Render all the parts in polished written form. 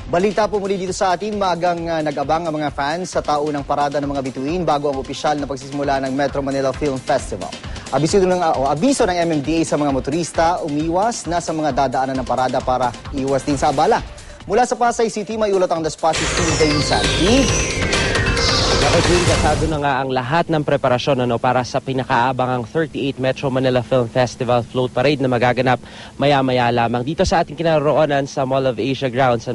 Balita po muli dito sa atin, maagang nag-abang ang mga fans sa taunang parada ng mga bituin bago ang opisyal na pagsisimula ng Metro Manila Film Festival. Abiso ng MMDA sa mga motorista, umiwas na sa mga dadaanan ng parada para iwas din sa abala. Mula sa Pasay City, may ulat ang Daspasis Steve Daylisan. Kasado na nga ang lahat ng preparasyon para sa pinakaabangang 38 Metro Manila Film Festival Float Parade na magaganap maya-maya lamang. Dito sa ating kinaroroonan sa Mall of Asia grounds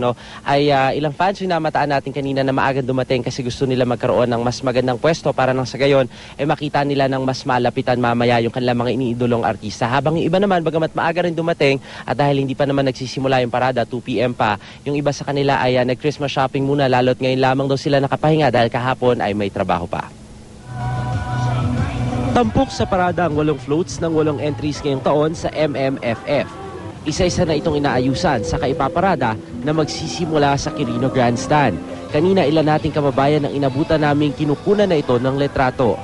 ay ilang fans yung namataan natin kanina na maagang dumating kasi gusto nila magkaroon ng mas magandang pwesto para nang sa gayon makita nila ng mas malapitan mamaya yung kanilang mga iniidolong artista. Habang yung iba naman, bagamat maaga rin dumating at dahil hindi pa naman nagsisimula yung parada, 2 PM pa, yung iba sa kanila ay nag-Christmas shopping muna, lalo't ngayon lamang daw sila nakapahinga dahil kahapon ay may trabaho pa. Tampok sa parada ang 8 floats ng 8 entries ngayong taon sa MMFF. Isa-isa na itong inaayusan sa kaipaparada na magsisimula sa Quirino Grandstand. Kanina ilan nating kababayan ang inabutan naming kinukunan na ito ng letrato.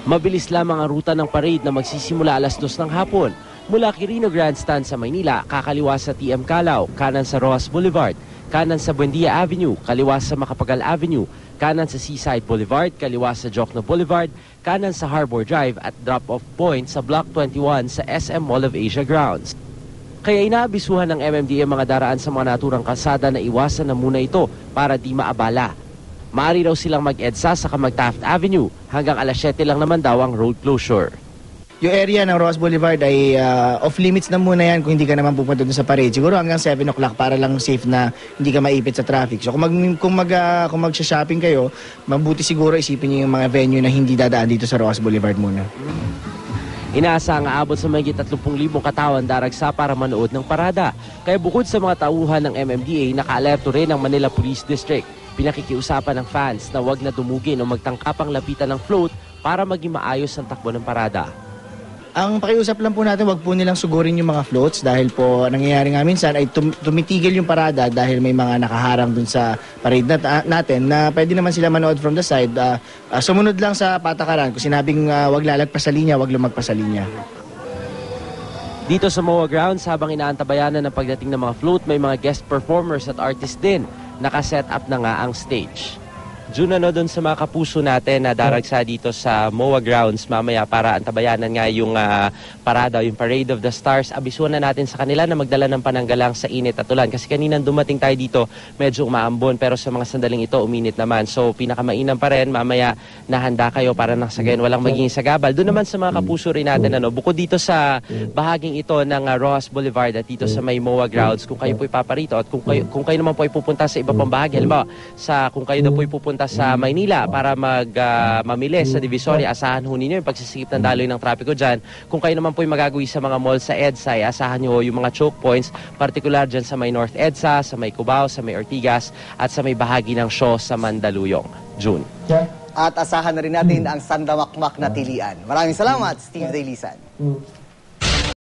Mabilis lamang ang ruta ng parade na magsisimula alas 2 ng hapon. Mula Quirino Grandstand sa Maynila, kakaliwa sa TM Calao, kanan sa Rojas Boulevard, kanan sa Buendia Avenue, kaliwa sa Macapagal Avenue, kanan sa Seaside Boulevard, kaliwa sa Jokno Boulevard, kanan sa Harbor Drive at drop-off point sa Block 21 sa SM Mall of Asia grounds. Kaya inaabisuhan ng MMDA mga daraan sa mga naturang kalsada na iwasan na muna ito para di maabala. Maaari raw silang mag-EDSA sa Taft Avenue hanggang alas 7 lang naman daw ang road closure. Yung area ng Rojas Boulevard ay off-limits na muna yan kung hindi ka naman pupunta dun sa parade. Siguro hanggang 7 o'clock para lang safe na hindi ka maipit sa traffic. So kung magsha-shopping kayo, mabuti siguro isipin niyo yung mga venue na hindi dadaan dito sa Rojas Boulevard muna. Inaasang aabot sa mahigit 30,000 katawan daragsa para manood ng parada. Kaya bukod sa mga tauhan ng MMDA, naka-alerto rin ang Manila Police District. Pinakikiusapan ng fans na huwag na dumugin o magtangkapang lapitan ng float para maging maayos ang takbo ng parada. Ang pakiusap lang po natin, wag po nilang sugurin yung mga floats dahil po nangyayari nga minsan ay tumitigil yung parada dahil may mga nakaharang dun sa parade natin na pwede naman sila manood from the side. Sumunod lang sa patakaran. Kung sinabing wag lalagpas sa linya, wag lumagpas sa linya. Dito sa MOA grounds, habang inaantabayanan ng pagdating ng mga float, may mga guest performers at artists din. Nakaset up na nga ang stage. June, doon sa mga kapuso natin na daragsa dito sa MOA grounds mamaya para antabayanan nga yung parada, yung Parade of the Stars. Abisuhan na natin sa kanila na magdala ng pananggalang sa init at ulan. Kasi kaninang dumating tayo dito, medyo umaambon. Pero sa mga sandaling ito, uminit naman. So, pinakamainam pa rin. Mamaya, nahanda kayo para nang sa gayon walang maging sagabal. Doon naman sa mga kapuso rin natin, bukod dito sa bahaging ito ng Rojas Boulevard at dito sa may MOA grounds, kung kayo po'y paparito at kung kayo naman po'y pupunta sa iba pang bahagi, halimbawa, kung kayo na po'y pupunta sa Maynila para mamili sa Divisoria, asahan ho ninyo yung pagsisikip ng daloy ng trapiko dyan. Kung kayo naman po'y magagawi sa mga mall sa EDSA, asahan nyo yung mga choke points, particular dyan sa may North EDSA, sa may Cubao, sa may Ortigas, at sa may bahagi ng Shaw sa Mandaluyong. June. At asahan na rin natin ang sandamakmak na tilian. Maraming salamat, Steve Daylisan.